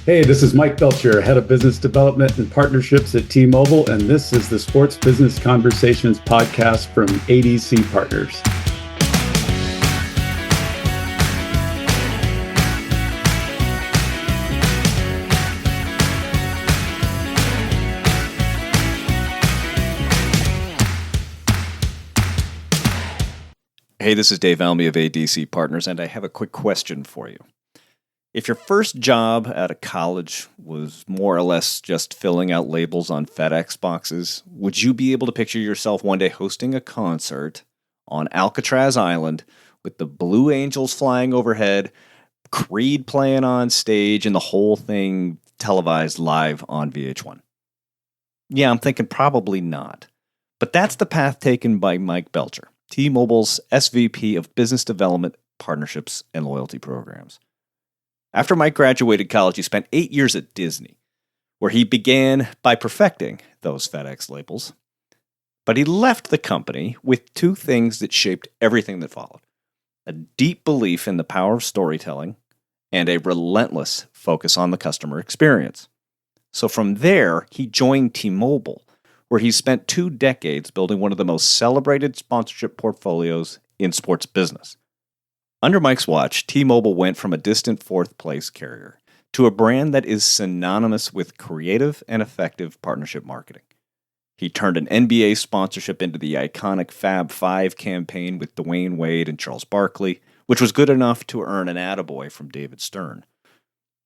Hey, this is Mike Belcher, Head of Business Development and Partnerships at T-Mobile, and this is the Sports Business Conversations podcast from ADC Partners. Hey, this is Dave Almy of ADC Partners, and I have a quick question for you. If your first job out of college was more or less just filling out labels on FedEx boxes, would you be able to picture yourself one day hosting a concert on Alcatraz Island with the Blue Angels flying overhead, Creed playing on stage, and the whole thing televised live on VH1? Yeah, I'm thinking probably not. But that's the path taken by Mike Belcher, T-Mobile's SVP of Business Development, Partnerships, and Loyalty Programs. After Mike graduated college, he spent 8 years at Disney, where he began by perfecting those FedEx labels. But he left the company with two things that shaped everything that followed: a deep belief in the power of storytelling and a relentless focus on the customer experience. So from there, he joined T-Mobile, where he spent 2 decades building one of the most celebrated sponsorship portfolios in sports business. Under Mike's watch, T-Mobile went from a distant fourth-place carrier to a brand that is synonymous with creative and effective partnership marketing. He turned an NBA sponsorship into the iconic Fab Five campaign with Dwayne Wade and Charles Barkley, which was good enough to earn an attaboy from David Stern.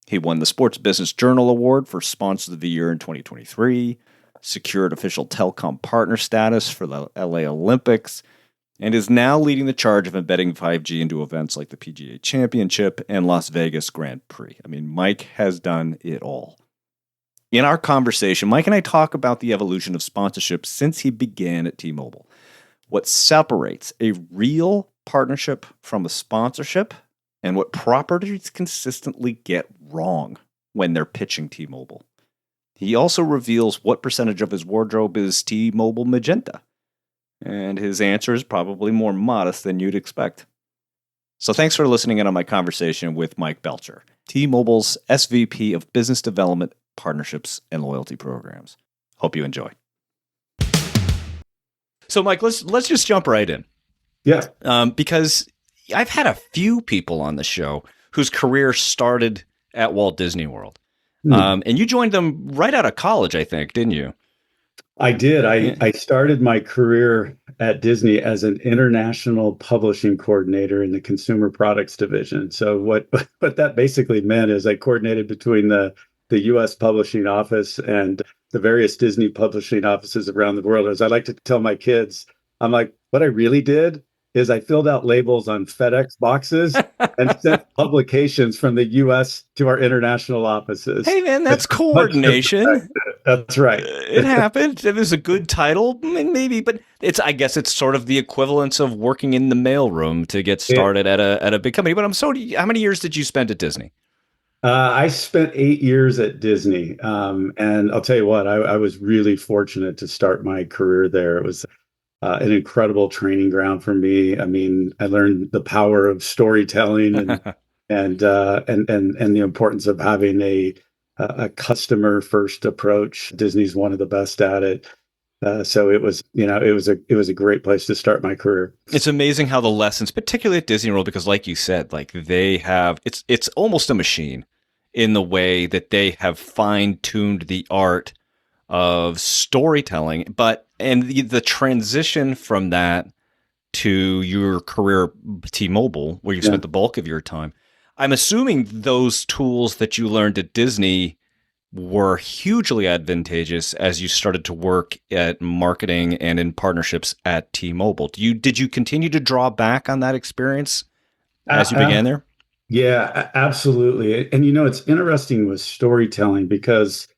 He won the Sports Business Journal Award for Sponsor of the Year in 2023, secured official telecom partner status for the LA Olympics, and is now leading the charge of embedding 5G into events like the PGA Championship and Las Vegas Grand Prix. I mean, Mike has done it all. In our conversation, Mike and I talk about the evolution of sponsorship since he began at T-Mobile, what separates a real partnership from a sponsorship, and what properties consistently get wrong when they're pitching T-Mobile. He also reveals what percentage of his wardrobe is T-Mobile magenta, and his answer is probably more modest than you'd expect. So thanks for listening in on my conversation with Mike Belcher, T-Mobile's SVP of Business Development, Partnerships, and Loyalty Programs. Hope you enjoy. So Mike, let's just jump right in. Yeah. Because I've had a few people on the show whose career started at Walt Disney World. And you joined them right out of college, I think, didn't you? I did. I started my career at Disney as an international publishing coordinator in the consumer products division. So what that basically meant is I coordinated between the U.S. publishing office and the various Disney publishing offices around the world. As I like to tell my kids, I'm like, what I really did is I filled out labels on FedEx boxes and sent publications from the U.S. to our international offices. Hey, man, that's coordination. That's right. It happened. It was a good title, maybe, but I guess it's sort of the equivalence of working in the mailroom to get started at a big company. But how many years did you spend at Disney? I spent 8 years at Disney. And I'll tell you what, I was really fortunate to start my career there. It was an incredible training ground for me. I mean, I learned the power of storytelling and the importance of having a customer first approach. Disney's one of the best at it. So it was a great place to start my career. It's amazing how the lessons, particularly at Disney World, because like you said, like they have, it's almost a machine in the way that they have fine-tuned the art of storytelling, and the transition from that to your career at T-Mobile, where you spent the bulk of your time. I'm assuming those tools that you learned at Disney were hugely advantageous as you started to work at marketing and in partnerships at T-Mobile. Did you continue to draw back on that experience as you began there? Yeah, absolutely. And it's interesting with storytelling because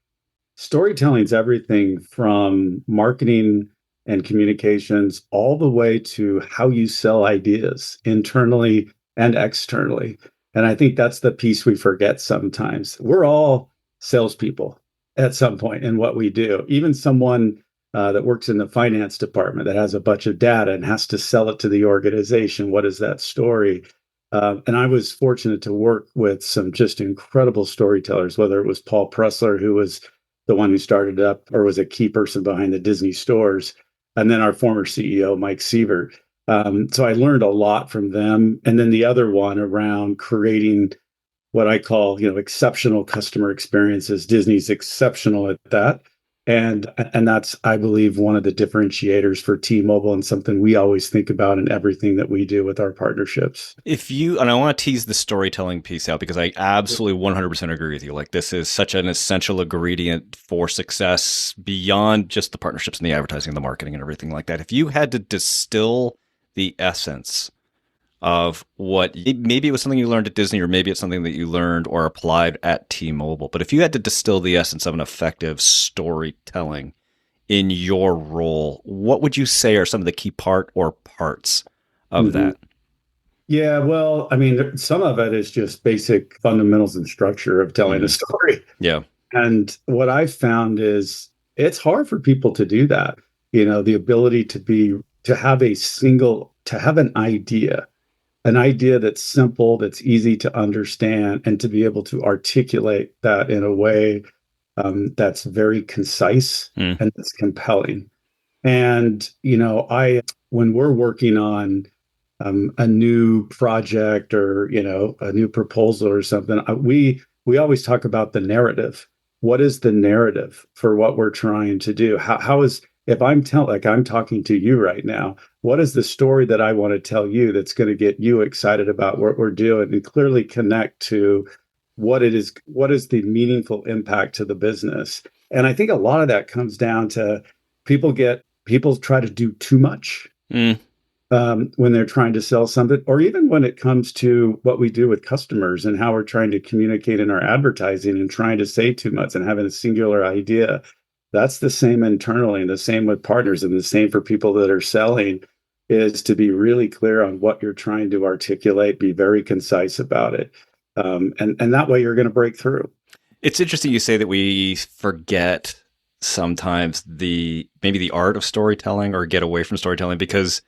storytelling is everything from marketing and communications all the way to how you sell ideas internally and externally. And I think that's the piece we forget sometimes. We're all salespeople at some point in what we do. Even someone that works in the finance department that has a bunch of data and has to sell it to the organization. What is that story? And I was fortunate to work with some just incredible storytellers, whether it was Paul Pressler, who was the one who started it up or was a key person behind the Disney stores, and then our former CEO, Mike Sievert. So I learned a lot from them. And then the other one around creating what I call, exceptional customer experiences. Disney's exceptional at that. And that's, I believe, one of the differentiators for T-Mobile and something we always think about in everything that we do with our partnerships. And I want to tease the storytelling piece out because I absolutely 100% agree with you. Like, this is such an essential ingredient for success beyond just the partnerships and the advertising and the marketing and everything like that. If you had to distill the essence of what, maybe it was something you learned at Disney, or maybe it's something that you learned or applied at T-Mobile, but if you had to distill the essence of an effective storytelling in your role, what would you say are some of the key parts of that? Yeah, well, I mean, some of it is just basic fundamentals and structure of telling a story. Yeah. And what I've found is it's hard for people to do that. The ability to have an idea that's simple, that's easy to understand, and to be able to articulate that in a way that's very concise and that's compelling. And, when we're working on a new project or, a new proposal or something, we always talk about the narrative. What is the narrative for what we're trying to do? If I'm talking to you right now, what is the story that I want to tell you that's going to get you excited about what we're doing and clearly connect to what is the meaningful impact to the business? And I think a lot of that comes down to people try to do too much when they're trying to sell something, or even when it comes to what we do with customers and how we're trying to communicate in our advertising and trying to say too much and having a singular idea. That's the same internally and the same with partners and the same for people that are selling, is to be really clear on what you're trying to articulate, be very concise about it. And that way you're going to break through. It's interesting you say that we forget sometimes maybe the art of storytelling or get away from storytelling because,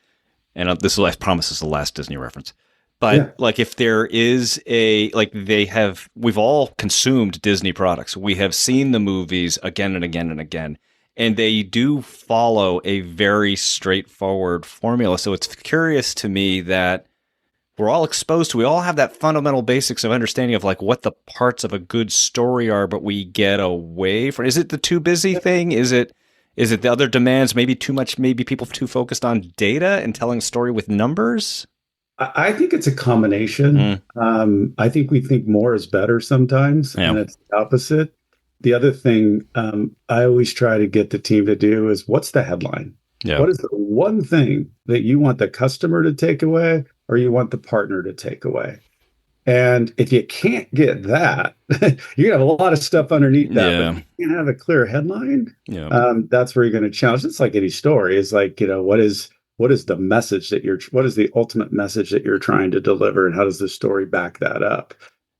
and I promise this is the last Disney reference, but like if there is we've all consumed Disney products. We have seen the movies again and again and again, and they do follow a very straightforward formula. So it's curious to me that we all have that fundamental basics of understanding of like what the parts of a good story are, but we get away from, is it the too busy thing? Is it the other demands, maybe too much, maybe people too focused on data and telling a story with numbers? I think it's a combination. I think we think more is better sometimes, and it's the opposite. The other thing I always try to get the team to do is, what's the headline? Yeah. What is the one thing that you want the customer to take away or you want the partner to take away? And if you can't get that, you have a lot of stuff underneath that. Yeah. But if you can't have a clear headline, that's where you're going to challenge. It's like any story. It's like, what is the message what is the ultimate message that you're trying to deliver, and how does the story back that up?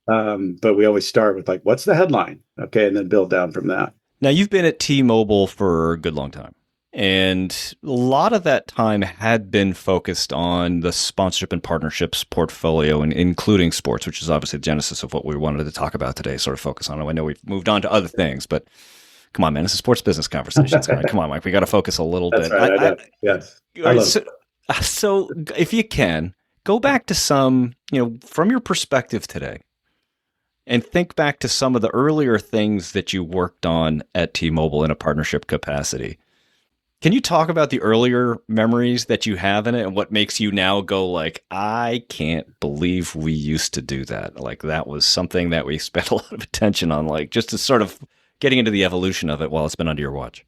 But we always start with like, what's the headline? Okay. And then build down from that. Now, you've been at T-Mobile for a good long time. And a lot of that time had been focused on the sponsorship and partnerships portfolio, and including sports, which is obviously the genesis of what we wanted to talk about today, sort of focus on. I know we've moved on to other things, but come on, man, it's a sports business conversation. Come on, Mike, we got to focus a little bit. Right, yes. So if you can, go back to some, from your perspective today, and think back to some of the earlier things that you worked on at T-Mobile in a partnership capacity. Can you talk about the earlier memories that you have in it and what makes you now go like, I can't believe we used to do that? Like, that was something that we spent a lot of attention on, like just to sort of getting into the evolution of it while it's been under your watch.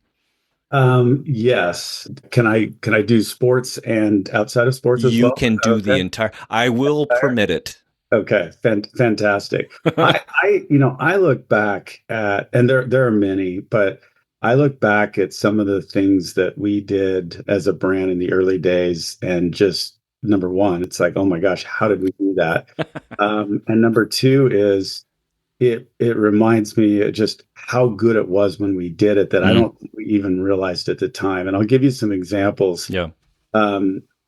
Yes. Can I do sports and outside of sports as well? You can do the entire, I will permit it. Okay. Fantastic. I look back at, and there are many, but I look back at some of the things that we did as a brand in the early days, and just number one, it's like, oh my gosh, how did we do that? And number two is it reminds me just how good it was when we did it, that I don't think we even realized at the time. And I'll give you some examples. Yeah.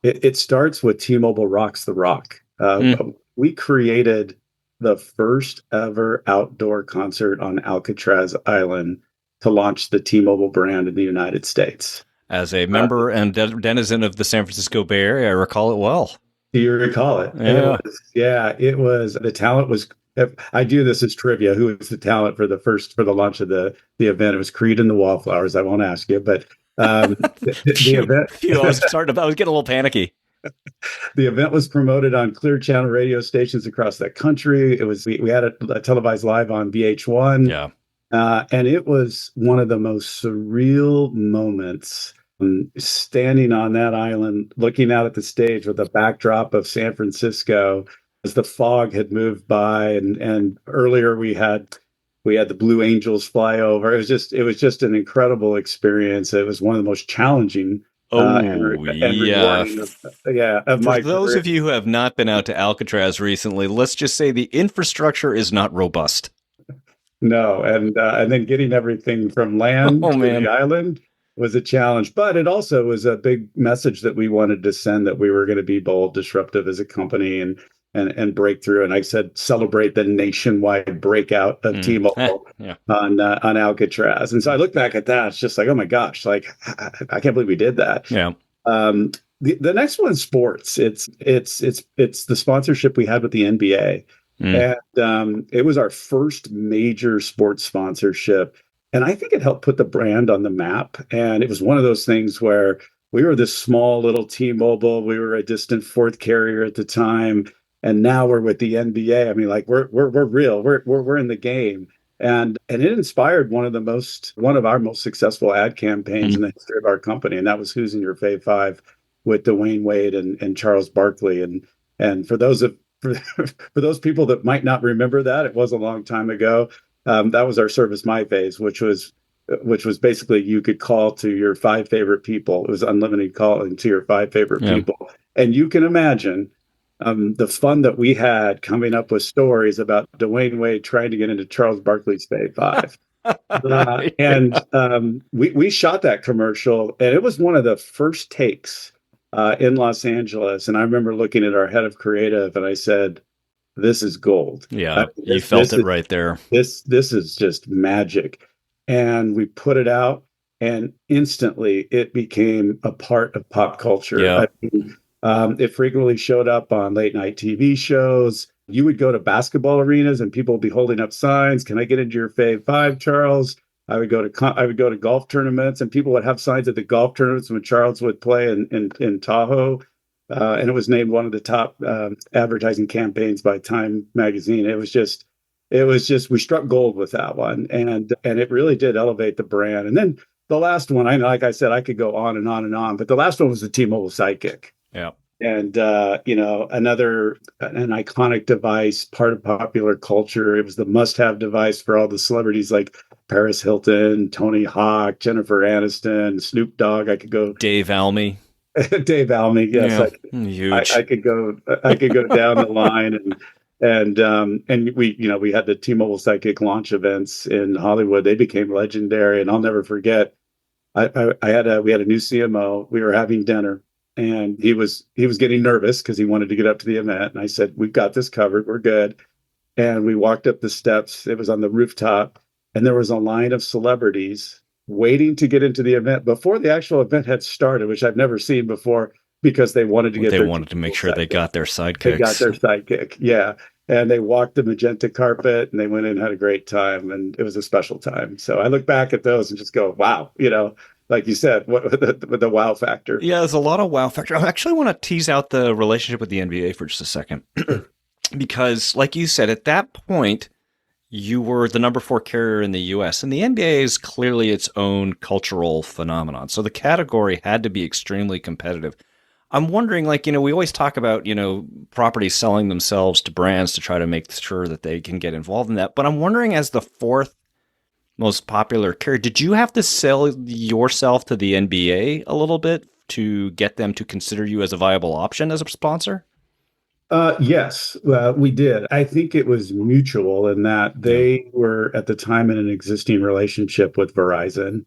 It starts with T-Mobile Rocks the Rock. we created the first ever outdoor concert on Alcatraz Island to launch the T-Mobile brand in the United States. As a member and denizen of the San Francisco Bay Area, I recall it well. Do you recall it? Yeah. It was the talent was. I do this as trivia. Who was the talent for the launch of the event? It was Creed and the Wallflowers. I won't ask you, but the event. I was getting a little panicky. The event was promoted on Clear Channel radio stations across the country. It was we had it televised live on VH1. Yeah. And it was one of the most surreal moments, standing on that island, looking out at the stage with the backdrop of San Francisco as the fog had moved by. And earlier we had the Blue Angels fly over. It was just an incredible experience. It was one of the most challenging. For those of you who have not been out to Alcatraz recently, let's just say the infrastructure is not robust. No, and then getting everything from land to the island was a challenge. But it also was a big message that we wanted to send, that we were going to be bold, disruptive as a company, and break through. And I said, celebrate the nationwide breakout of T-Mobile on Alcatraz. And so I look back at that, it's just like, oh my gosh, like I can't believe we did that. Yeah. The next one's sports. It's the sponsorship we had with the NBA. And it was our first major sports sponsorship. And I think it helped put the brand on the map. And it was one of those things where we were this small little T-Mobile. We were a distant fourth carrier at the time. And now we're with the NBA. I mean, like we're real. We're in the game. And it inspired one of our most successul ad campaigns in the history of our company. And that was Who's in Your Fave Five with Dwayne Wade and Charles Barkley. And for those people that might not remember that, it was a long time ago. That was our Service My Faves, which was basically you could call to your 5 favorite people. It was unlimited calling to your 5 favorite people. And you can imagine the fun that we had coming up with stories about Dwayne Wade trying to get into Charles Barkley's Fave Five. We shot that commercial, and it was one of the first takes in Los Angeles. And I remember looking at our head of creative, and I said, "This is gold." Yeah, you felt it right there. This is just magic. And we put it out, and instantly it became a part of pop culture. Yeah. It frequently showed up on late night TV shows. You would go to basketball arenas and people would be holding up signs. Can I get into your Fave Five, Charles? I would go to golf tournaments, and people would have signs at the golf tournaments when Charles would play in Tahoe. And it was named one of the top advertising campaigns by Time magazine. It was just we struck gold with that one, and it really did elevate the brand. And then the last one, like I said, I could go on and on and on, but the last one was the T-Mobile Sidekick. Yeah. And, an iconic device, part of popular culture. It was the must-have device for all the celebrities like Paris Hilton, Tony Hawk, Jennifer Aniston, Snoop Dogg. I could go. Dave Almy. Dave Almy. Yes. Yeah. Huge. I could go down the line, and we had the T-Mobile Sidekick launch events in Hollywood. They became legendary, and I'll never forget. We had a new CMO. We were having dinner. And he was getting nervous because he wanted to get up to the event. And I said, "We've got this covered. We're good." And we walked up the steps. It was on the rooftop. And there was a line of celebrities waiting to get into the event before the actual event had started, which I've never seen before, because they wanted to make sure they got their sidekicks. They got their sidekick. Yeah. And they walked the magenta carpet, and they went in and had a great time. And it was a special time. So I look back at those and just go, wow, like you said, what the wow factor. Yeah, there's a lot of wow factor. I actually want to tease out the relationship with the NBA for just a second. Because, like you said, at that point, you were the number 4 carrier in the U.S., and the NBA is clearly its own cultural phenomenon. So the category had to be extremely competitive. I'm wondering, we always talk about, properties selling themselves to brands to try to make sure that they can get involved in that. But I'm wondering, as the 4th most popular carrier, did you have to sell yourself to the NBA a little bit to get them to consider you as a viable option as a sponsor? Yes, we did. I think it was mutual in that they were at the time in an existing relationship with Verizon.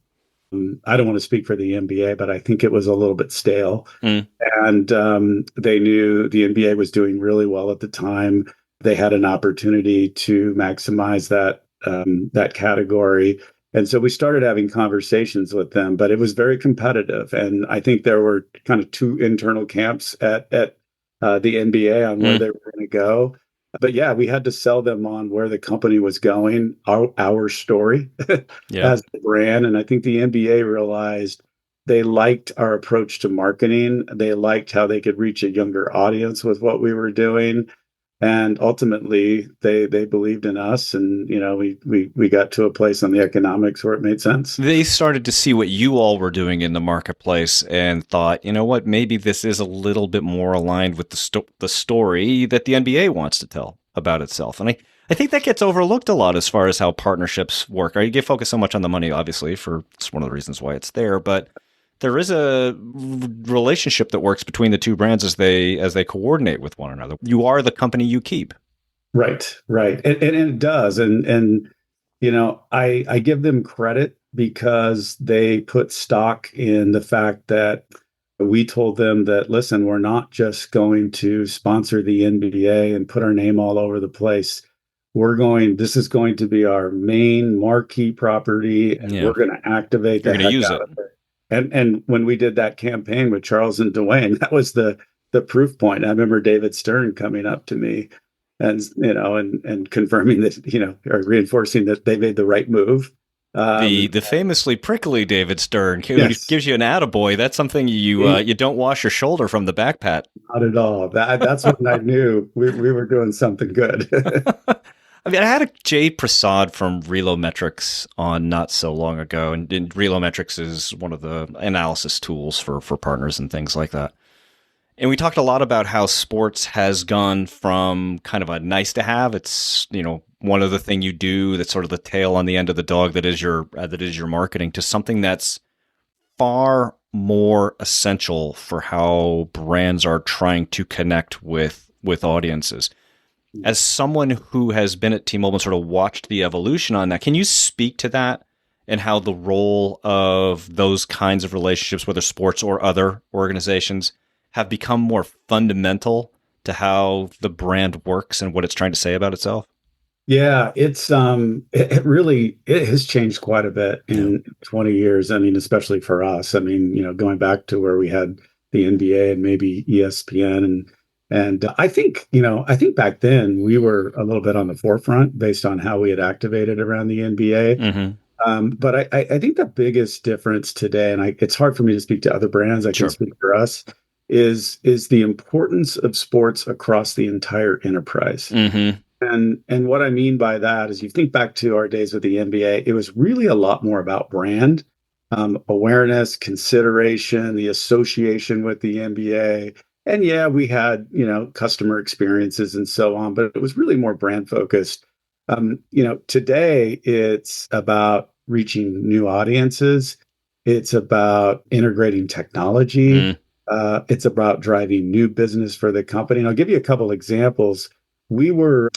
I don't want to speak for the NBA, but I think it was a little bit stale. Mm. And they knew the NBA was doing really well at the time. They had an opportunity to maximize that category. And so we started having conversations with them, but it was very competitive. And I think there were kind of two internal camps at the NBA on where Mm. they were going to go. But yeah, we had to sell them on where the company was going, our story Yeah. as a brand. And I think the NBA realized they liked our approach to marketing. They liked how they could reach a younger audience with what we were doing. And ultimately they believed in us, and we got to a place on the economics where it made sense. They started to see what you all were doing in the marketplace and thought, you know what, maybe this is a little bit more aligned with the story that the NBA wants to tell about itself. And I think that gets overlooked a lot as far as how partnerships work. You get focused so much on the money, obviously, for it's one of the reasons why it's there, but there is a relationship that works between the two brands as they coordinate with one another. You are the company you keep. Right, right. And it does. And I give them credit because they put stock in the fact that we told them that, listen, we're not just going to sponsor the NBA and put our name all over the place. This is going to be our main marquee property, and Yeah. we're going to activate You're the going to heck use out it. of it. And when we did that campaign with Charles and Dwayne, that was the proof point. I remember David Stern coming up to me and confirming that, or reinforcing that they made the right move. The famously prickly David Stern, who Yes, gives you an attaboy. That's something you don't wash your shoulder from the back pat. not at all. That's when I knew we were doing something good. I mean, I had a Jay Prasad from Relometrics on not so long ago, and Relometrics is one of the analysis tools for partners and things like that. And we talked a lot about how sports has gone from kind of a nice to have. It's, one of the thing you do that's sort of the tail on the end of the dog that is your marketing, to something that's far more essential for how brands are trying to connect with audiences. As someone who has been at T-Mobile and sort of watched the evolution on that, can you speak to that and how the role of those kinds of relationships, whether sports or other organizations, have become more fundamental to how the brand works and what it's trying to say about itself? Yeah, it really it has changed quite a bit Yeah. in 20 years. I mean, especially for us. I mean, going back to where we had the NBA and maybe ESPN and I think back then we were a little bit on the forefront based on how we had activated around the NBA. Mm-hmm. But I think the biggest difference today, and it's hard for me to speak to other brands, I can Sure. speak for us, is the importance of sports across the entire enterprise. Mm-hmm. And what I mean by that is, you think back to our days with the NBA, it was really a lot more about brand, awareness, consideration, the association with the NBA. And yeah, we had, customer experiences and so on, but it was really more brand focused. Today it's about reaching new audiences. It's about integrating technology. Mm. It's about driving new business for the company. And I'll give you a couple examples. We were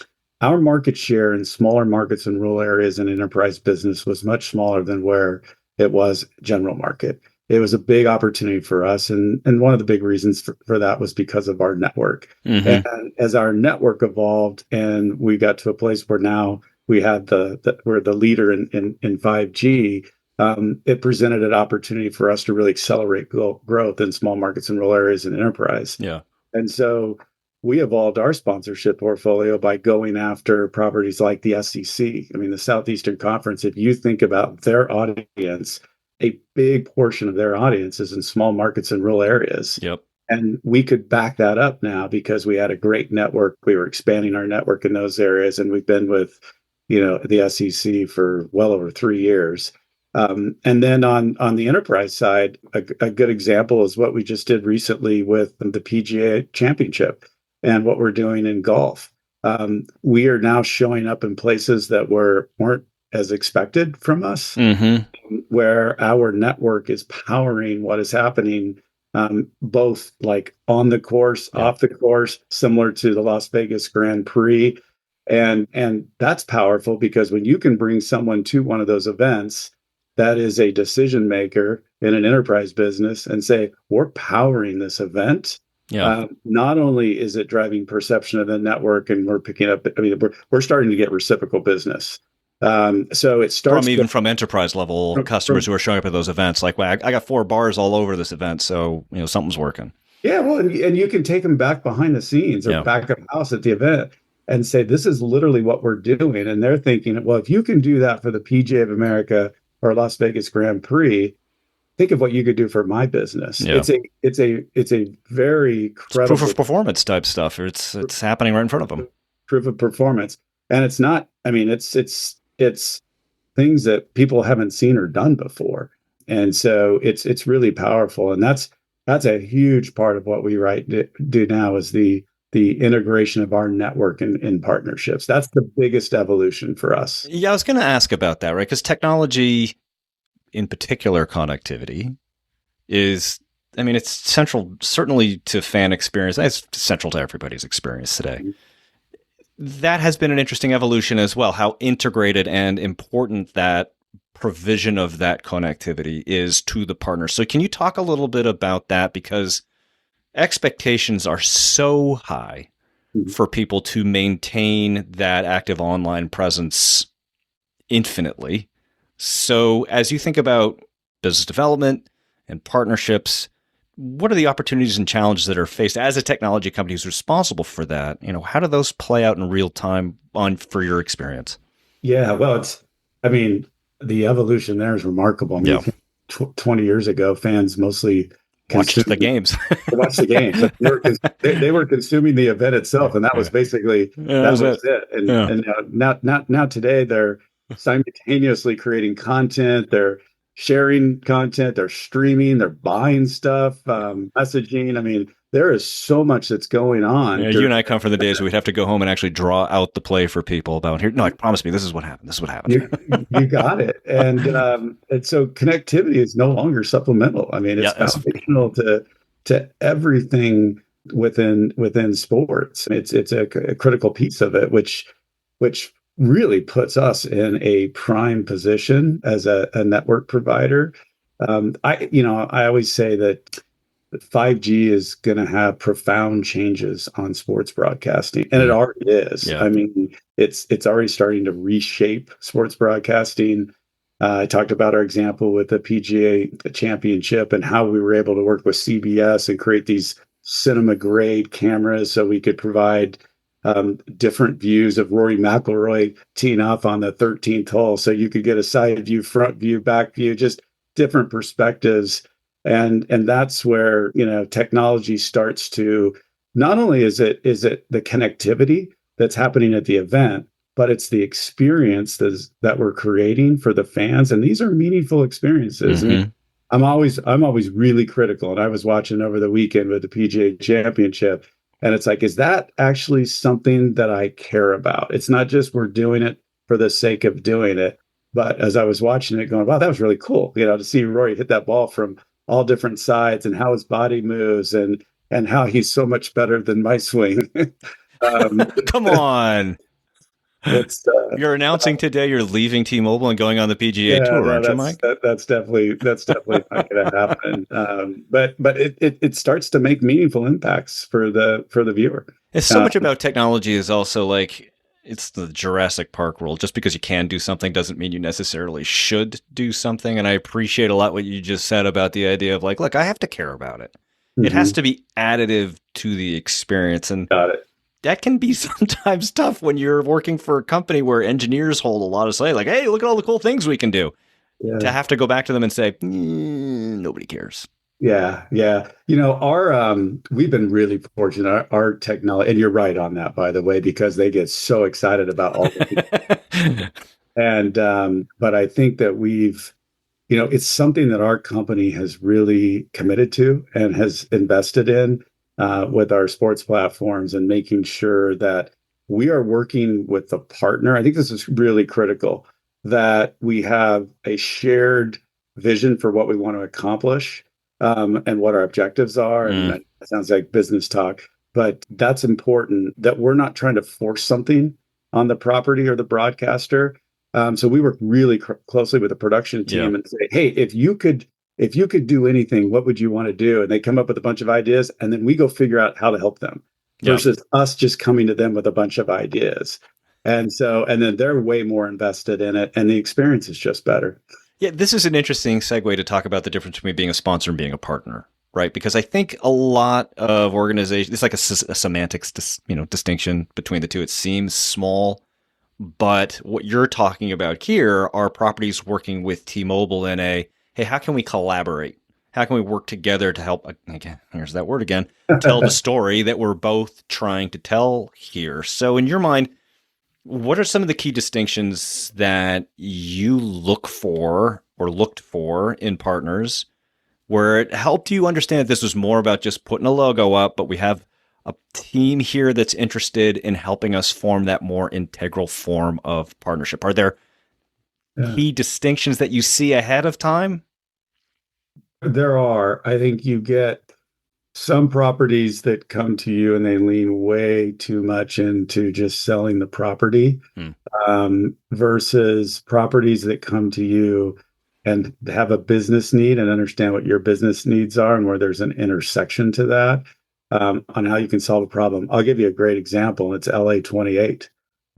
Our market share in smaller markets and rural areas and enterprise business was much smaller than where it was general market. It was a big opportunity for us. And one of the big reasons for that was because of our network. And Mm-hmm. as our network evolved and we got to a place where now we had we're the leader in 5G, it presented an opportunity for us to really accelerate growth in small markets and rural areas and enterprise. Yeah. And so we evolved our sponsorship portfolio by going after properties like the SEC. I mean, the Southeastern Conference, if you think about their audience, a big portion of their audience is in small markets and rural areas. Yep. And we could back that up now because we had a great network. We were expanding our network in those areas, and we've been with, the SEC for well over 3 years. And then on the enterprise side, a good example is what we just did recently with the PGA Championship and what we're doing in golf. We are now showing up in places that weren't as expected from us, Mm-hmm. where our network is powering what is happening, both like on the course, Yeah. off the course, similar to the Las Vegas Grand Prix. And that's powerful because when you can bring someone to one of those events that is a decision maker in an enterprise business and say, we're powering this event. Yeah. Not only is it driving perception of the network, and we're picking up, I mean, we're starting to get reciprocal business. So it starts from enterprise level customers who are showing up at those events. Like, well, I got 4 bars all over this event, so something's working. Yeah, well, and you can take them back behind the scenes or back of house at the event and say, this is literally what we're doing. And they're thinking, well, if you can do that for the PGA of America or Las Vegas Grand Prix, think of what you could do for my business. Yeah. It's a very credible proof of performance type stuff. It's happening right in front of them. Proof of performance. And it's not, I mean, it's things that people haven't seen or done before. And so it's really powerful. And that's a huge part of what we do now is the integration of our network in partnerships. That's the biggest evolution for us. Yeah, I was going to ask about that, right? Because technology, in particular connectivity, is, I mean, it's central certainly to fan experience. It's central to everybody's experience today. Mm-hmm. That has been an interesting evolution as well, how integrated and important that provision of that connectivity is to the partner. So can you talk a little bit about that? Because expectations are so high for people to maintain that active online presence infinitely. So as you think about business development and partnerships, what are the opportunities and challenges that are faced as a technology company who's responsible for that? How do those play out in real time for your experience? Yeah, well, the evolution there is remarkable. I mean, 20 years ago, fans mostly watched the games. Watched the games. They were consuming the event itself, and that was basically that was it. And now today, they're simultaneously creating content. They're sharing content. They're streaming. They're buying stuff, messaging. I mean, there is so much that's going on. Yeah, you and I come from the days where we'd have to go home and actually draw out the play for people about here. No, like, promise me, this is what happened. This is what happened. You got it. And so connectivity is no longer supplemental. I mean, it's foundational to everything within sports. It's a critical piece of it, which really puts us in a prime position as a network provider. I always say that 5G is going to have profound changes on sports broadcasting, and it already is. Yeah. I mean, it's already starting to reshape sports broadcasting. I talked about our example with the PGA Championship and how we were able to work with CBS and create these cinema grade cameras so we could provide different views of Rory McIlroy teeing off on the 13th hole, so you could get a side view, front view, back view, just different perspectives. And that's where, technology starts to, not only is it the connectivity that's happening at the event, but it's the experience that we're creating for the fans. And these are meaningful experiences. Mm-hmm. I mean, I'm always really critical. And I was watching over the weekend with the PGA Championship, and it's like, is that actually something that I care about? It's not just we're doing it for the sake of doing it. But as I was watching it going, wow, that was really cool, to see Rory hit that ball from all different sides and how his body moves and how he's so much better than my swing. Come on. You're announcing today you're leaving T-Mobile and going on the PGA Tour, aren't you, Mike? That's definitely not going to happen. But it starts to make meaningful impacts for the viewer. It's so much about technology is also like, it's the Jurassic Park rule. Just because you can do something doesn't mean you necessarily should do something. And I appreciate a lot what you just said about the idea of like, look, I have to care about it. Mm-hmm. It has to be additive to the experience. And got it. That can be sometimes tough when you're working for a company where engineers hold a lot of say, like, hey, look at all the cool things we can do. Yeah. To have to go back to them and say, nobody cares. Yeah. We've been really fortunate. Our technology, and you're right on that, by the way, because they get so excited about all the and but I think that it's something that our company has really committed to and has invested in with our sports platforms and making sure that we are working with the partner. I think this is really critical, that we have a shared vision for what we want to accomplish. And what our objectives are. And that sounds like business talk, but that's important, that we're not trying to force something on the property or the broadcaster. So we work really closely with the production Yeah. team and say, hey, if you could do anything, what would you want to do? And they come up with a bunch of ideas, and then we go figure out how to help them Yeah. versus us just coming to them with a bunch of ideas. And then they're way more invested in it, and the experience is just better. Yeah, this is an interesting segue to talk about the difference between being a sponsor and being a partner, right? Because I think a lot of organizations, it's like a semantics, distinction between the two. It seems small, but what you're talking about here are properties working with T-Mobile in a, hey, how can we collaborate? How can we work together to help, again, here's that word again, tell the story that we're both trying to tell here. So in your mind, what are some of the key distinctions that you look for or looked for in partners where it helped you understand that this was more about just putting a logo up, but we have a team here that's interested in helping us form that more integral form of partnership? Are there key distinctions that you see ahead of time? There are. I think you get some properties that come to you and they lean way too much into just selling the property, Hmm. versus properties that come to you and have a business need and understand what your business needs are and where there's an intersection to that, on how you can solve a problem. I'll give you a great example. It's LA 28.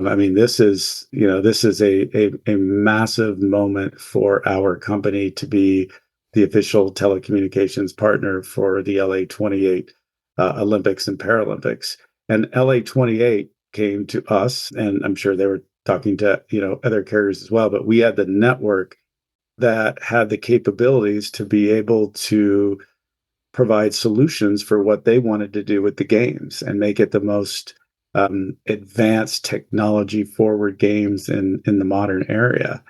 I mean, this is a massive moment for our company to be the official telecommunications partner for the LA 28 Olympics and Paralympics. And LA 28 came to us, and I'm sure they were talking to other carriers as well, but we had the network that had the capabilities to be able to provide solutions for what they wanted to do with the games and make it the most advanced technology forward games in the modern area.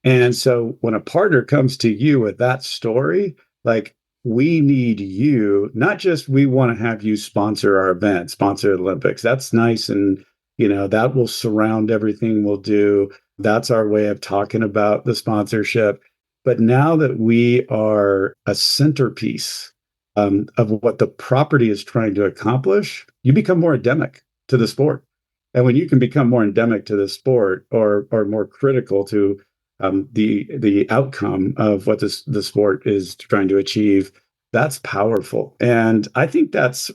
And so when a partner comes to you with that story, like, we need you, not just we want to have you sponsor our event, sponsor the Olympics. That's nice. And, that will surround everything we'll do. That's our way of talking about the sponsorship. But now that we are a centerpiece of what the property is trying to accomplish, you become more endemic to the sport. And when you can become more endemic to the sport, or more critical to the outcome of what the sport is trying to achieve, that's powerful. And I think that's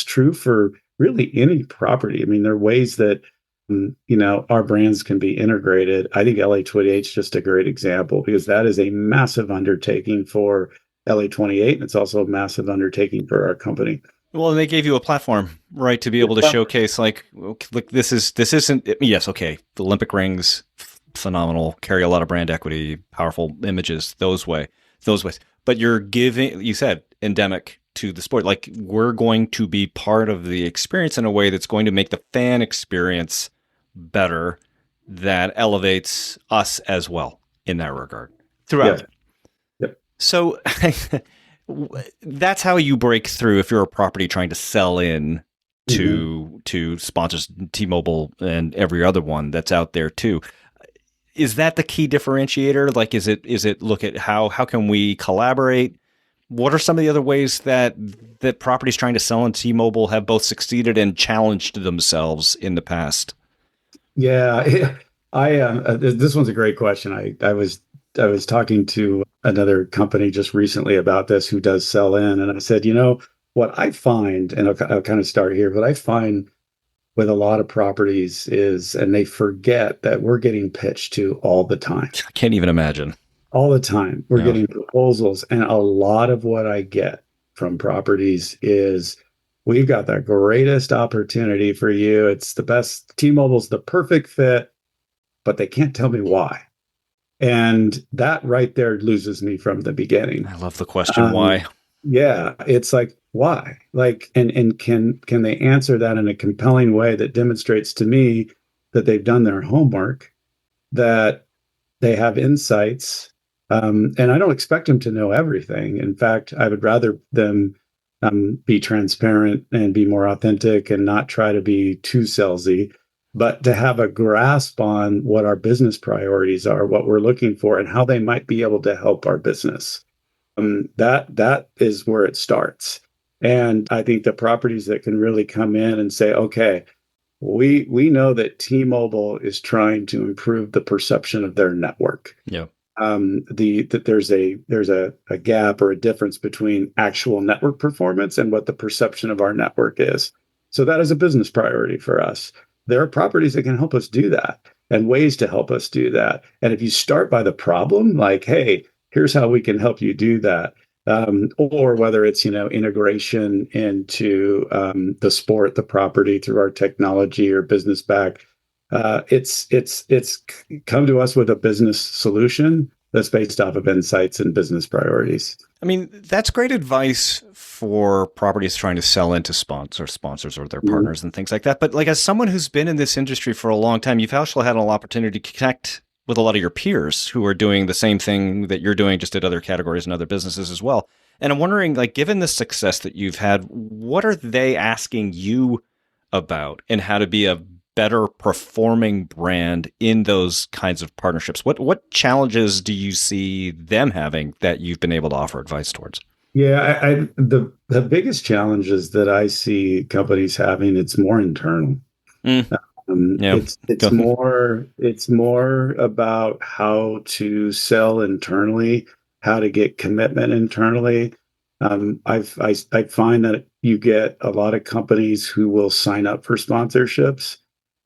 true for really any property. I mean, there are ways that our brands can be integrated. I think LA 28 is just a great example because that is a massive undertaking for LA 28, and it's also a massive undertaking for our company. Well, and they gave you a platform, right, to be able to showcase, like, look, this isn't, yes, okay, the Olympic rings, phenomenal, carry a lot of brand equity, powerful images, those ways. But you're giving, you said, endemic to the sport. Like, we're going to be part of the experience in a way that's going to make the fan experience better, that elevates us as well in that regard throughout. Yeah. Yep. So that's how you break through if you're a property trying to sell in to sponsors, T-Mobile and every other one that's out there too. Is that the key differentiator? Like, is it look at how can we collaborate? What are some of the other ways that properties trying to sell in T-Mobile have both succeeded and challenged themselves in the past? Yeah, this one's a great question. I was talking to another company just recently about this who does sell in, and I said, what I find, and I'll kind of start here. What I find with a lot of properties is, and they forget that we're getting pitched to all the time. I can't even imagine. All the time. We're getting proposals. And a lot of what I get from properties is, we've got the greatest opportunity for you. It's the best. T-Mobile's the perfect fit, but they can't tell me why. And that right there loses me from the beginning. I love the question, why? Yeah, it's like, why? Like, and can they answer that in a compelling way that demonstrates to me that they've done their homework, that they have insights, and I don't expect them to know everything. In fact, I would rather them be transparent and be more authentic and not try to be too salesy, but to have a grasp on what our business priorities are, what we're looking for, and how they might be able to help our business. That is where it starts. And I think the properties that can really come in and say, okay, we know that T-Mobile is trying to improve the perception of their network. Yeah. That there's a gap or a difference between actual network performance and what the perception of our network is. So that is a business priority for us. There are properties that can help us do that and ways to help us do that. And if you start by the problem, like, hey, here's how we can help you do that. Or whether it's, integration into the sport, the property through our technology or business back. It's come to us with a business solution that's based off of insights and business priorities. I mean, that's great advice for properties trying to sell into sponsors or their partners and things like that. But like, as someone who's been in this industry for a long time, you've actually had an opportunity to connect with a lot of your peers who are doing the same thing that you're doing, just at other categories and other businesses as well. And I'm wondering, like, given the success that you've had, what are they asking you about and how to be a better performing brand in those kinds of partnerships? What challenges do you see them having that you've been able to offer advice towards? Yeah, the biggest challenges that I see companies having, it's more internal. Mm, yeah. It's more about how to sell internally, how to get commitment internally. I find that you get a lot of companies who will sign up for sponsorships,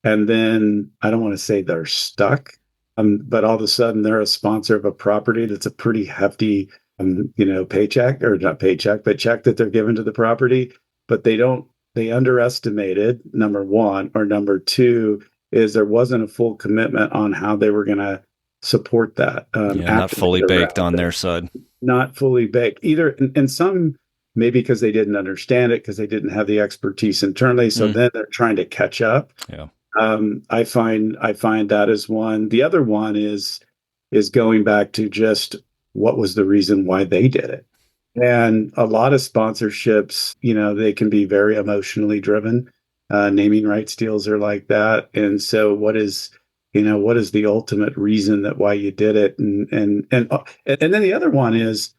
and then I don't want to say they're stuck, but all of a sudden they're a sponsor of a property that's a pretty hefty, paycheck, or not paycheck, but check that they're given to the property, but they underestimated, number one, or number two is there wasn't a full commitment on how they were going to support that. Not fully baked on their side. Not fully baked either. And some maybe because they didn't understand it, because they didn't have the expertise internally. So then they're trying to catch up. Yeah. I find that is one. The other one is going back to just what was the reason why they did it. And a lot of sponsorships, they can be very emotionally driven. Naming rights deals are like that. And so what is the ultimate reason that why you did it? And then the other one is,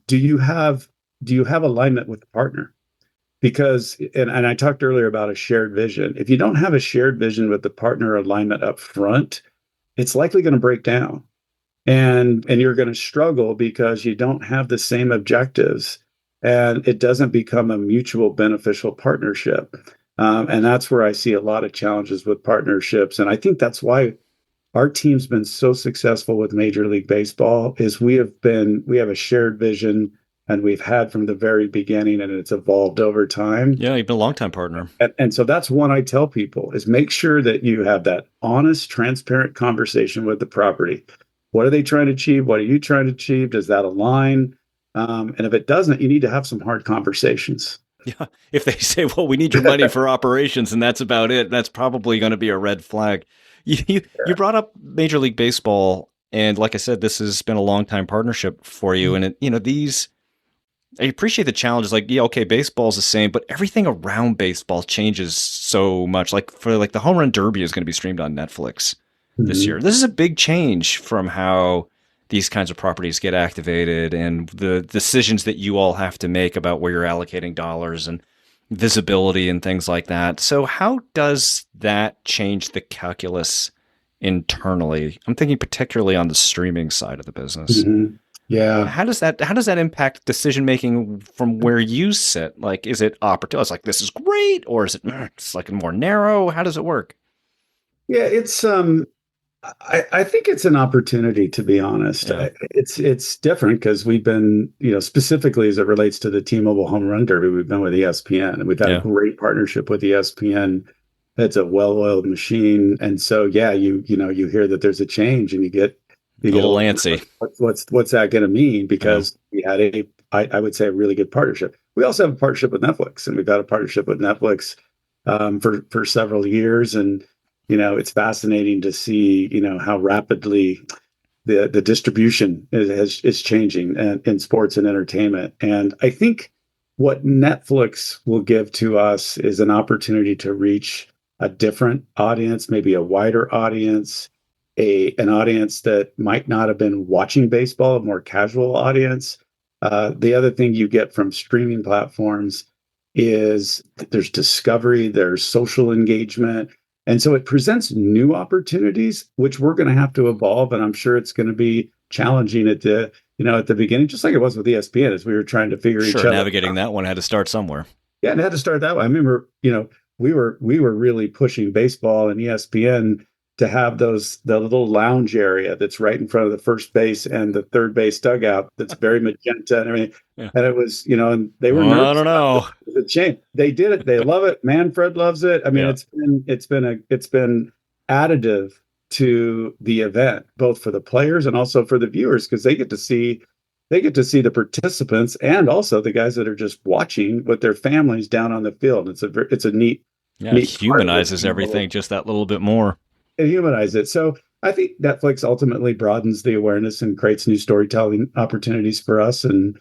do you have alignment with the partner? Because, and I talked earlier about a shared vision. If you don't have a shared vision with the partner alignment up front, it's likely going to break down. And you're going to struggle because you don't have the same objectives, and it doesn't become a mutual beneficial partnership. And that's where I see a lot of challenges with partnerships. And I think that's why our team's been so successful with Major League Baseball is we have a shared vision, and we've had from the very beginning, and it's evolved over time. Yeah, you've been a longtime partner. And so that's one I tell people is make sure that you have that honest, transparent conversation with the property. What are they trying to achieve? What are you trying to achieve? Does that align? And if it doesn't, you need to have some hard conversations. Yeah. If they say, well, we need your money for operations and that's about it, that's probably going to be a red flag. You brought up Major League Baseball. And like I said, this has been a long time partnership for you. And I appreciate the challenges. Like, yeah, okay, baseball's the same, but everything around baseball changes so much. Like the Home Run Derby is going to be streamed on Netflix this year. This is a big change from how these kinds of properties get activated and the decisions that you all have to make about where you're allocating dollars and visibility and things like that. So how does that change the calculus internally? I'm thinking particularly on the streaming side of the business. Yeah. How does that impact decision making from where you sit? Like, is it opportunity? It's like, this is great, or is it's like more narrow? How does it work? Yeah, it's I think it's an opportunity, to be honest. Yeah. It's different because we've been, specifically as it relates to the T-Mobile Home Run Derby, we've been with ESPN, and we've had a great partnership with ESPN. It's a well-oiled machine, and so you hear that there's a change, and you get a little antsy. What's that going to mean? Because we had I would say a really good partnership. We also have a partnership with Netflix, and we've had a partnership with Netflix for several years, and it's fascinating to see, how rapidly the distribution is changing in sports and entertainment. And I think what Netflix will give to us is an opportunity to reach a different audience, maybe a wider audience, an audience that might not have been watching baseball, a more casual audience. The other thing you get from streaming platforms is there's discovery, there's social engagement. And so it presents new opportunities, which we're going to have to evolve. And I'm sure it's going to be challenging at the beginning, just like it was with ESPN as we were trying to figure each Sure, other navigating out. that one had to start somewhere. Yeah, and it had to start that way. I remember, we were really pushing baseball and ESPN to have the little lounge area that's right in front of the first base and the third base dugout that's very magenta and everything. Yeah. And it was, and they were Well, I nervous don't about know. it. It's a shame. They did it. They love it. Manfred loves it. I mean, Yeah. it's been additive to the event, both for the players and also for the viewers, because they get to see the participants and also the guys that are just watching with their families down on the field. It's a neat, Yeah, it neat part of humanizes everything just that little bit more. it humanize it. So I think Netflix ultimately broadens the awareness and creates new storytelling opportunities for us. And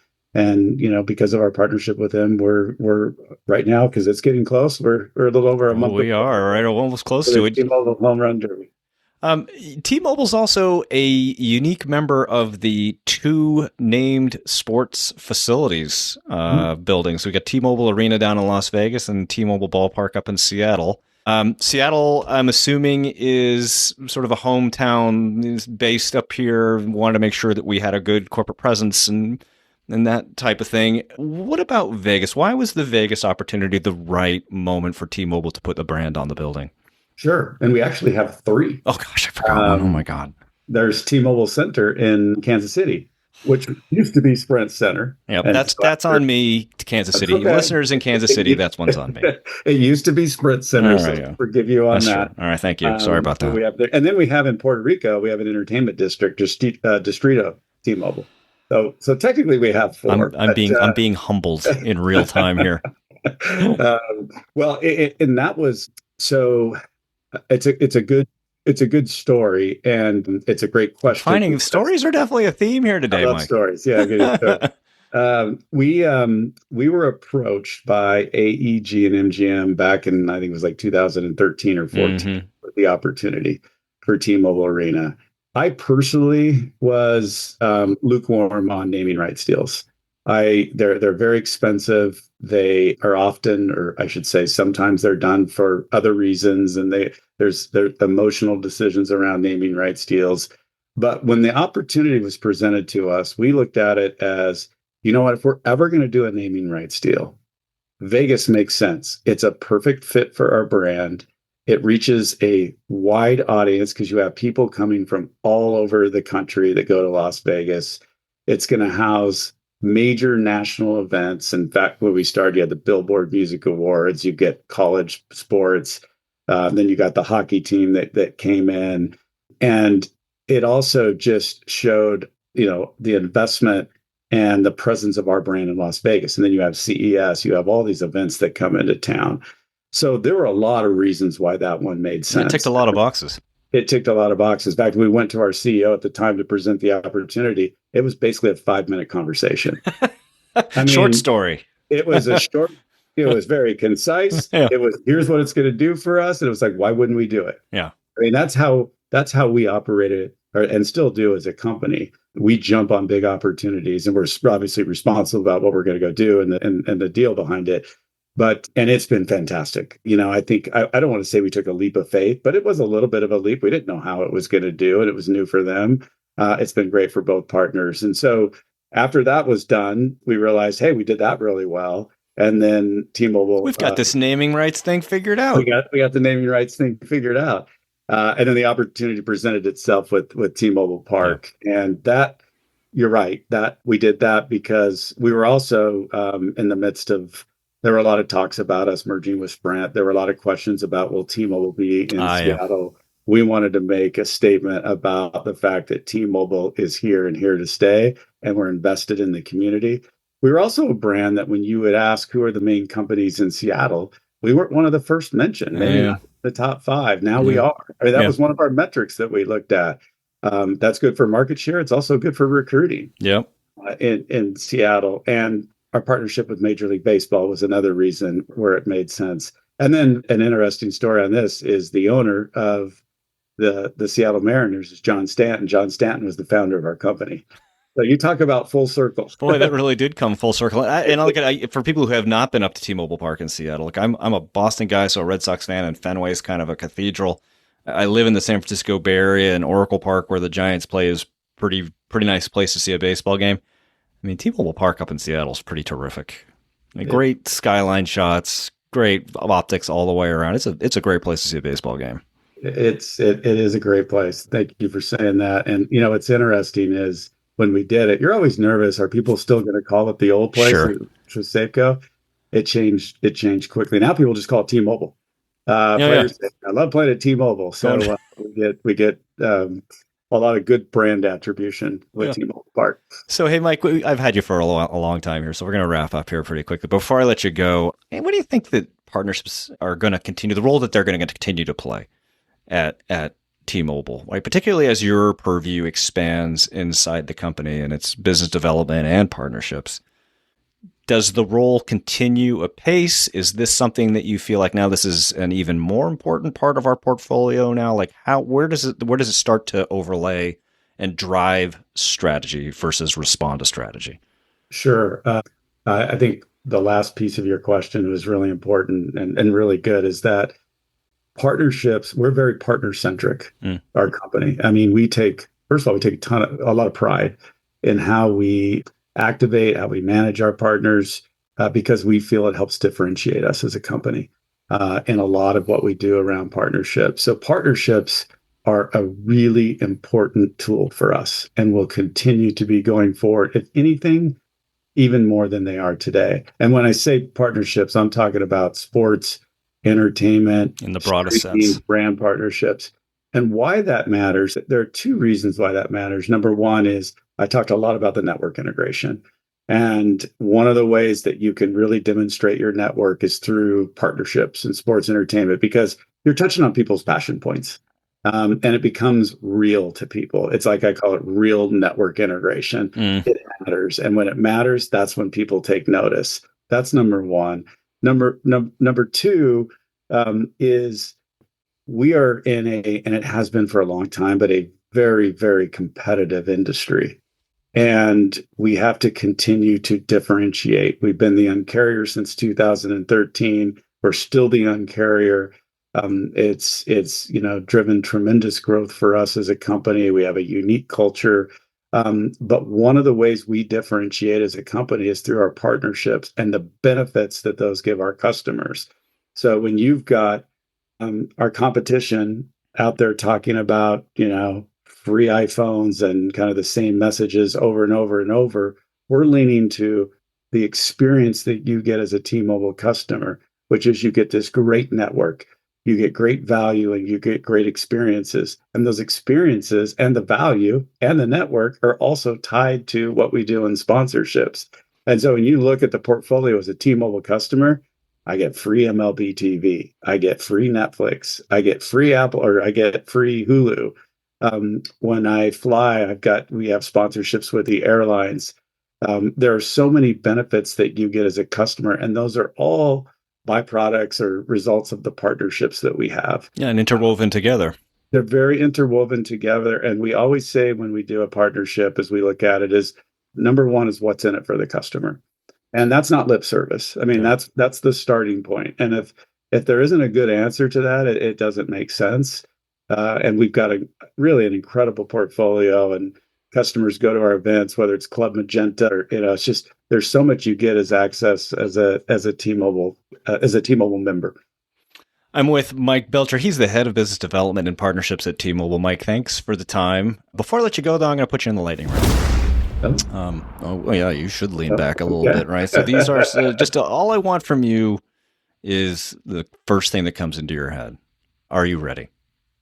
because of our partnership with them, we're right now, because it's getting close. We're a little over a month. We are right, almost close to it. T-Mobile Home Run Derby. T-Mobile's also a unique member of the two named sports facilities buildings. We got T-Mobile Arena down in Las Vegas and T-Mobile Ballpark up in Seattle. Seattle, I'm assuming, is sort of a hometown, is based up here. Wanted to make sure that we had a good corporate presence and that type of thing. What about Vegas? Why was the Vegas opportunity the right moment for T-Mobile to put the brand on the building? Sure. And we actually have three. Oh, gosh, I forgot one. Oh, my God. There's T-Mobile Center in Kansas City, which used to be Sprint Center. Yeah, that's on me, Kansas City. Okay. Listeners in Kansas City, that's one's on me. It used to be Sprint Center, All so right, yeah. forgive you on That's that. true. All right, thank you. Sorry about that. We have and then we have in Puerto Rico, we have an entertainment district, Distrito T-Mobile. So technically we have four. I'm being humbled in real time here. Well, and that was so. It's a good story, and it's a great question. Finding stories are definitely a theme here today, I love Mike. stories. Yeah, good. We were approached by AEG and MGM back in, I think it was like 2013 or 14 with the opportunity for T-Mobile Arena. I personally was lukewarm on naming rights deals. They're very expensive. They are often, or I should say, sometimes they're done for other reasons, and there's emotional decisions around naming rights deals. But when the opportunity was presented to us, we looked at it as, you know what, if we're ever going to do a naming rights deal, Vegas makes sense. It's a perfect fit for our brand. It reaches a wide audience because you have people coming from all over the country that go to Las Vegas. It's going to house major national events. In fact, when we started, you had the Billboard Music Awards, you get college sports, then you got the hockey team that came in. And it also just showed, the investment and the presence of our brand in Las Vegas. And then you have CES, you have all these events that come into town. So there were a lot of reasons why that one made sense. It ticked a lot of boxes. It ticked a lot of boxes. In fact, we went to our CEO at the time to present the opportunity. It was basically a 5-minute conversation. Short story. It was it was very concise. Yeah. It was, here's what it's going to do for us. And it was like, why wouldn't we do it? Yeah. I mean, that's how we operated and still do as a company. We jump on big opportunities, and we're obviously responsible about what we're going to go do and the deal behind it. And it's been fantastic. I think I don't want to say we took a leap of faith, but it was a little bit of a leap. We didn't know how it was going to do, and it was new for them. It's been great for both partners. And so after that was done, we realized, hey, we did that really well. And then T-Mobile, we've got this naming rights thing figured out. We got the naming rights thing figured out. And then the opportunity presented itself with T-Mobile Park. Yeah. And that, you're right, that we did that because we were also in the midst of, there were a lot of talks about us merging with Sprint. There were a lot of questions about, will T-Mobile be in Seattle? Yeah. We wanted to make a statement about the fact that T-Mobile is here and here to stay, and we're invested in the community. We were also a brand that when you would ask who are the main companies in Seattle, we weren't one of the first mentioned, maybe not the top 5. Now we are. I mean, that was one of our metrics that we looked at. That's good for market share. It's also good for recruiting in Seattle. And our partnership with Major League Baseball was another reason where it made sense. And then an interesting story on this is the owner of the Seattle Mariners is John Stanton. John Stanton was the founder of our company. So you talk about full circle. Boy, that really did come full circle. For people who have not been up to T-Mobile Park in Seattle, I'm a Boston guy, so a Red Sox fan, and Fenway is kind of a cathedral. I live in the San Francisco Bay Area, and Oracle Park, where the Giants play, is pretty nice place to see a baseball game. I mean, T-Mobile Park up in Seattle is pretty terrific. I mean, great skyline shots, great optics all the way around. It's a great place to see a baseball game. It is a great place. Thank you for saying that. And what's interesting is when we did it, you're always nervous. Are people still going to call it the old place, Sure. which was Safeco? It changed quickly. Now people just call it T-Mobile. Players say, I love playing at T-Mobile. So we get a lot of good brand attribution with T-Mobile Park. So, hey, Mike, I've had you for a long time here, so we're going to wrap up here pretty quickly. Before I let you go, what do you think that partnerships are going to continue, the role that they're going to continue to play at T-Mobile, right? Particularly as your purview expands inside the company and its business development and partnerships? Does the role continue apace? Is this something that you feel like now this is an even more important part of our portfolio now? Like where does it start to overlay and drive strategy versus respond to strategy? Sure. I think the last piece of your question was really important and really good, is that partnerships, we're very partner centric, our company. I mean, first of all, we take a lot of pride in how we activate, how we manage our partners, because we feel it helps differentiate us as a company in a lot of what we do around partnerships. So partnerships are a really important tool for us and will continue to be going forward. If anything, even more than they are today. And when I say partnerships, I'm talking about sports, entertainment, in the broadest sense, brand partnerships. And why that matters, there are two reasons why that matters. Number one is I talked a lot about the network integration. And one of the ways that you can really demonstrate your network is through partnerships and sports entertainment, because you're touching on people's passion points. And it becomes real to people. It's like I call it real network integration. It matters. And when it matters, that's when people take notice. That's number one. Number two is we are in and it has been for a long time, but a very, very competitive industry. And we have to continue to differentiate. We've been the Un-carrier since 2013. We're still the Un-carrier. It's driven tremendous growth for us as a company. We have a unique culture. But one of the ways we differentiate as a company is through our partnerships and the benefits that those give our customers. So when you've got our competition out there talking about, free iPhones and kind of the same messages over and over and over, we're leaning to the experience that you get as a T-Mobile customer, which is you get this great network, you get great value, and you get great experiences. And those experiences and the value and the network are also tied to what we do in sponsorships. And so when you look at the portfolio as a T-Mobile customer, I get free MLB TV, I get free Netflix, I get free Apple, or I get free Hulu. When I fly, we have sponsorships with the airlines. There are so many benefits that you get as a customer, and those are all byproducts or results of the partnerships that we have. Yeah, and interwoven together. They're very interwoven together. And we always say when we do a partnership, as we look at it, is number one is what's in it for the customer. And that's not lip service. I mean, that's the starting point. And if there isn't a good answer to that, it doesn't make sense. And we've got really an incredible portfolio, and customers go to our events, whether it's Club Magenta or, it's just, there's so much you get as access as a T-Mobile member. I'm with Mike Belcher. He's the head of business development and partnerships at T-Mobile. Mike, thanks for the time. Before I let you go, though, I'm going to put you in the lightning round. You should lean back a little bit, right? So these are just all I want from you is the first thing that comes into your head. Are you ready?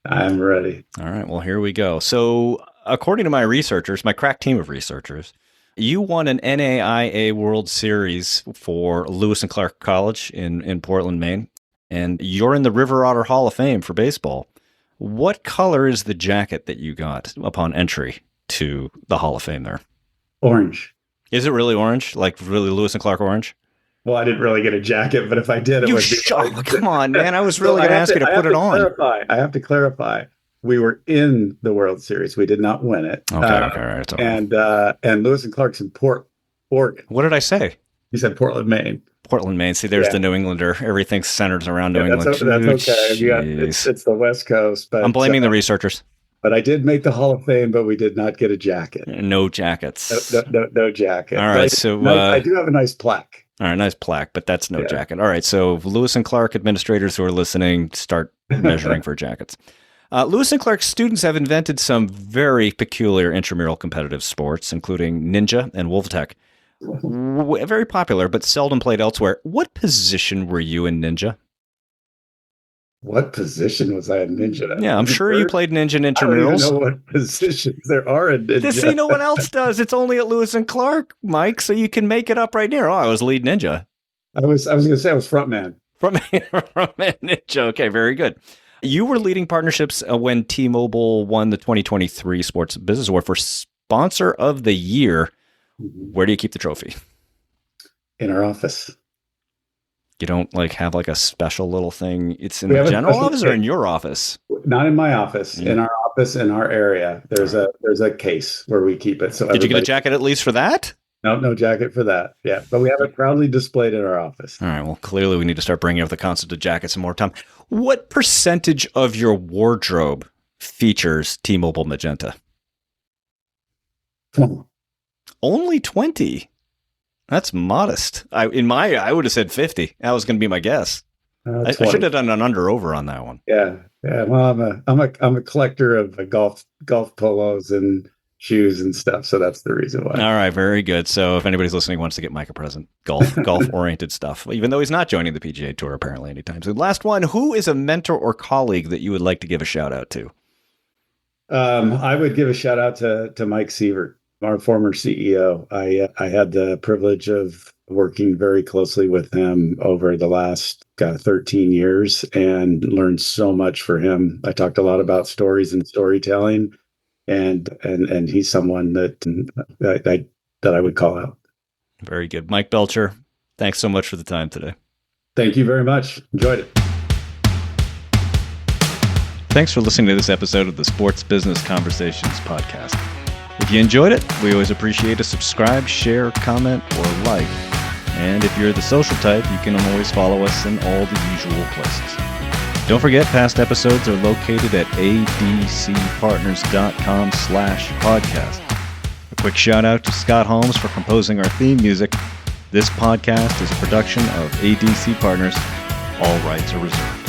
I'm ready. All right. Well, here we go. So according to my researchers, my crack team of researchers, you won an NAIA World Series for Lewis and Clark College in Portland, Maine, and you're in the River Otter Hall of Fame for baseball. What color is the jacket that you got upon entry to the Hall of Fame there? Orange. Is it really orange? Like really Lewis and Clark orange? Well, I didn't really get a jacket, but if I did, it would be. Come on, man! I was really going to ask you to put it on. I have to clarify. we were in the World Series. We did not win it. Okay, all right. It's okay. And Lewis and Clark's in Oregon. What did I say? You said Portland, Maine. Portland, Maine. See, there's the New Englander. Everything centers around New England. That's okay. It's the West Coast. But I'm blaming the researchers. But I did make the Hall of Fame, but we did not get a jacket. No jackets. No jacket. All right, I do have a nice plaque. All right, nice plaque, but that's no jacket. All right, so Lewis and Clark administrators who are listening, start measuring for jackets. Lewis and Clark students have invented some very peculiar intramural competitive sports, including Ninja and Wolf Tech. Very popular, but seldom played elsewhere. What position were you in Ninja? What position was I in Ninja? Yeah, I'm sure you played Ninja and intramurals. I don't even know what positions there are in Ninja. See, no one else does. It's only at Lewis and Clark, Mike, so you can make it up right here. Oh, I was lead ninja. I was going to say I was front man. Front man ninja. Okay, very good. You were leading partnerships when T-Mobile won the 2023 Sports Business Award for Sponsor of the Year. Where do you keep the trophy? In our office. You don't have a special little thing. It's in the general office or in your office? Not in my office. In our office, in our area, there's a case where we keep it. So did you get a jacket at least for that? No jacket for that. Yeah, but we have it proudly displayed in our office. All right. Well, clearly we need to start bringing up the concept of jackets some more time. What percentage of your wardrobe features T-Mobile Magenta? 20. Only 20. That's modest. I would have said 50. That was going to be my guess. I should have done an under/over on that one. Yeah. Well, I'm a collector of golf polos and shoes and stuff, so that's the reason why. All right, very good. So if anybody's listening wants to get Mike a present, golf oriented stuff, even though he's not joining the PGA Tour apparently anytime soon. Last one: who is a mentor or colleague that you would like to give a shout out to? I would give a shout out to Mike Sievert, our former CEO. I had the privilege of working very closely with him over the last 13 years and learned so much from him. I talked a lot about stories and storytelling, and he's someone that I would call out. Very good. Mike Belcher, thanks so much for the time today. Thank you very much. Enjoyed it. Thanks for listening to this episode of the Sports Business Conversations podcast. If you enjoyed it, we always appreciate a subscribe, share, comment, or like. And if you're the social type, you can always follow us in all the usual places. Don't forget, past episodes are located at adcpartners.com/podcast. A quick shout out to Scott Holmes for composing our theme music. This podcast is a production of ADC Partners. All rights are reserved.